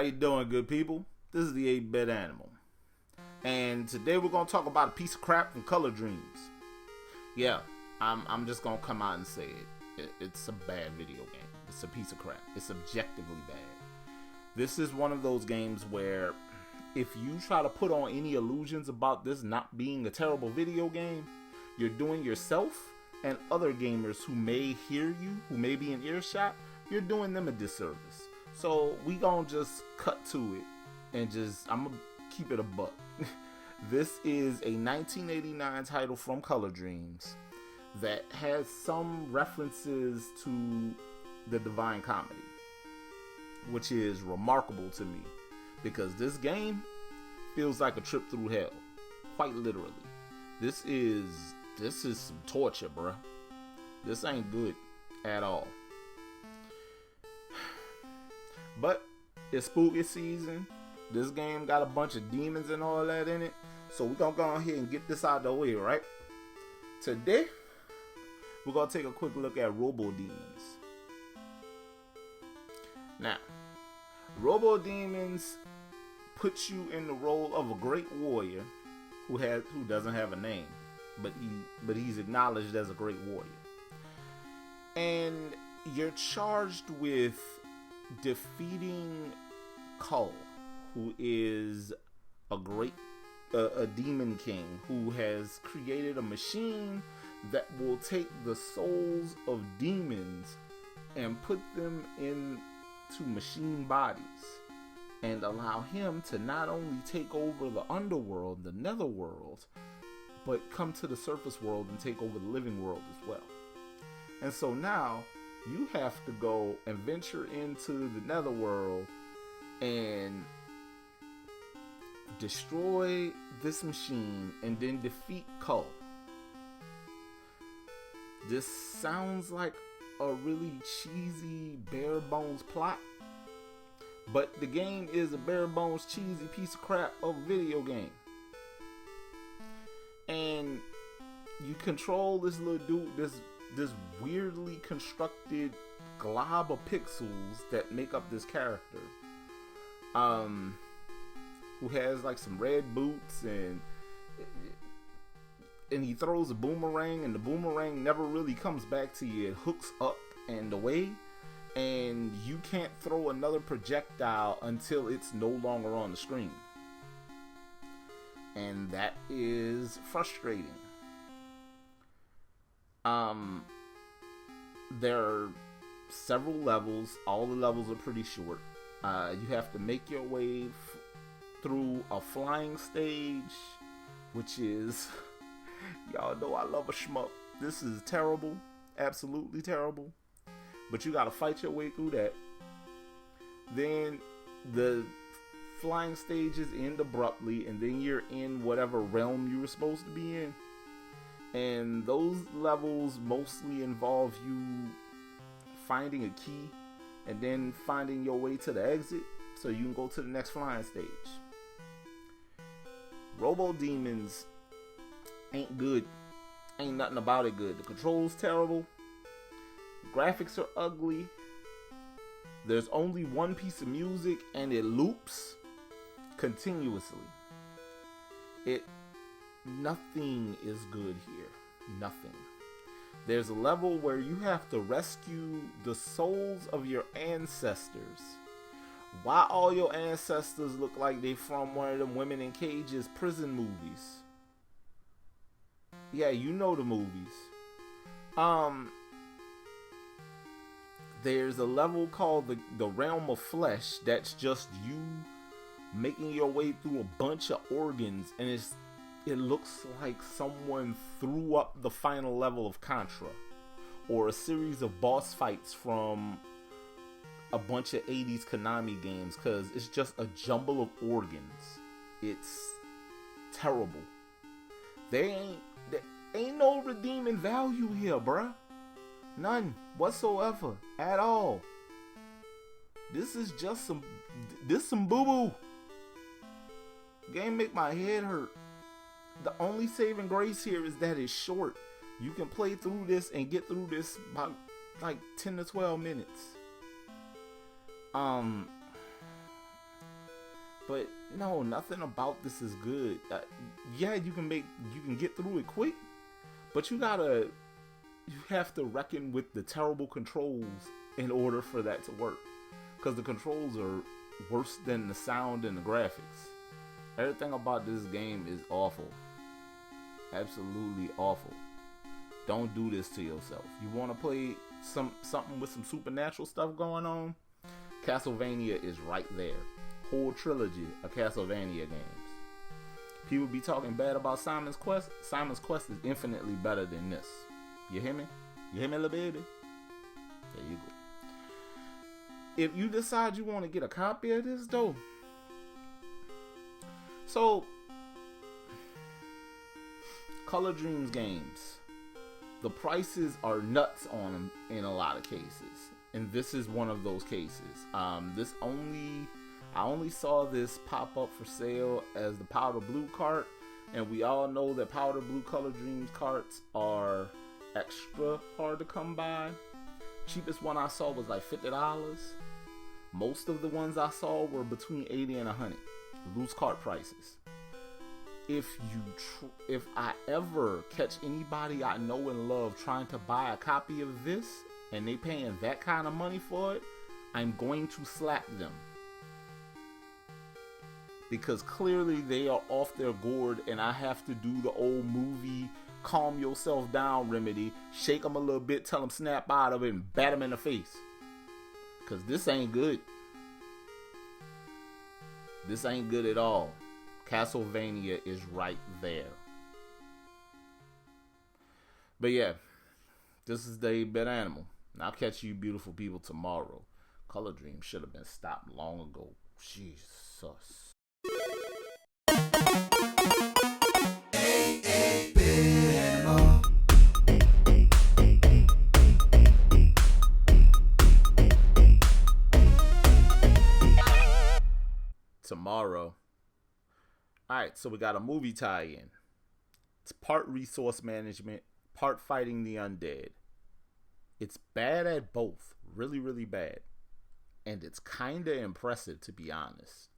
you doing, good people? This is the 8-Bit Animal. And today we're going to talk about a piece of crap from Color Dreams. Yeah, I'm just going to come out and say it. It's a bad video game. It's a piece of crap. It's objectively bad. This is one of those games where if you try to put on any illusions about this not being a terrible video game, you're doing yourself and other gamers who may hear you, who may be in earshot, you're doing them a disservice. So we gonna just cut to it and I'm gonna keep it a buck. This is a 1989 title from Color Dreams that has some references to the Divine Comedy, which is remarkable to me because this game feels like a trip through hell, quite literally. This is some torture, bruh. This ain't good at all. But it's spooky season. This game got a bunch of demons and all that in it. So we're gonna go ahead and get this out of the way, right? Today, we're gonna take a quick look at Robodemons. Now, Robodemons puts you in the role of a great warrior who doesn't have a name, but he's acknowledged as a great warrior. And you're charged with defeating Kull, who is a demon king who has created a machine that will take the souls of demons and put them into machine bodies and allow him to not only take over the underworld, the netherworld, but come to the surface world and take over the living world as well. And so now you have to go and venture into the netherworld and destroy this machine and then defeat Kull. This sounds like a really cheesy, bare bones plot, but the game is a bare bones, cheesy piece of crap of a video game. And you control this little dude, this weirdly constructed glob of pixels that make up this character, who has like some red boots and he throws a boomerang, and the boomerang never really comes back to you. It hooks up and away, and you can't throw another projectile until it's no longer on the screen, and that is frustrating. There are several levels. All the levels are pretty short. You have to make your way through a flying stage, which is, y'all know I love a shmup. This is terrible, absolutely terrible. But you gotta fight your way through that. Then the flying stages end abruptly, and then you're in whatever realm you were supposed to be in. And those levels mostly involve you finding a key and then finding your way to the exit so you can go to the next flying stage. Robodemons ain't good. Ain't nothing about it good. The controls terrible. The graphics are ugly. There's only one piece of music and it loops continuously. Nothing is good here. Nothing. There's a level where you have to rescue the souls of your ancestors. Why all your ancestors look like they from one of them women in cages prison movies? Yeah, you know the movies. There's a level called the Realm of Flesh that's just you making your way through a bunch of organs, and it looks like someone threw up the final level of Contra, or a series of boss fights from a bunch of 80s Konami games, because it's just a jumble of organs. It's terrible. There ain't no redeeming value here, bruh. None whatsoever at all. This is just some boo-boo. Game make my head hurt. The only saving grace here is that it's short. You can play through this and get through this by like 10 to 12 minutes. But no, nothing about this is good. Yeah, you can get through it quick, but you have to reckon with the terrible controls in order for that to work. Because the controls are worse than the sound and the graphics. Everything about this game is awful. Absolutely awful. Don't do this to yourself. You want to play something with some supernatural stuff going on? Castlevania is right there. Whole trilogy of Castlevania games. People be talking bad about Simon's Quest. Simon's Quest is infinitely better than this. You hear me? You hear me, little baby? There you go. If you decide you want to get a copy of this, though, so Color Dreams games, the prices are nuts on them in a lot of cases, and this is one of those cases. I only saw this pop up for sale as the Powder Blue cart, and we all know that Powder Blue Color Dreams carts are extra hard to come by. Cheapest one I saw was like $50. Most of the ones I saw were between $80 and $100. Loose cart prices. If I ever catch anybody I know and love trying to buy a copy of this and they paying that kind of money for it, I'm going to slap them. Because clearly they are off their gourd and I have to do the old movie calm yourself down remedy, shake them a little bit, tell them snap out of it, and bat them in the face. Because this ain't good. This ain't good at all. Castlevania is right there. But yeah, this is the 8-Bit Animal. And I'll catch you beautiful people tomorrow. Color Dream should have been stopped long ago. Jesus. Tomorrow. Alright, so we got a movie tie-in. It's part resource management, part fighting the undead. It's bad at both. Really, really bad. And it's kinda impressive, to be honest.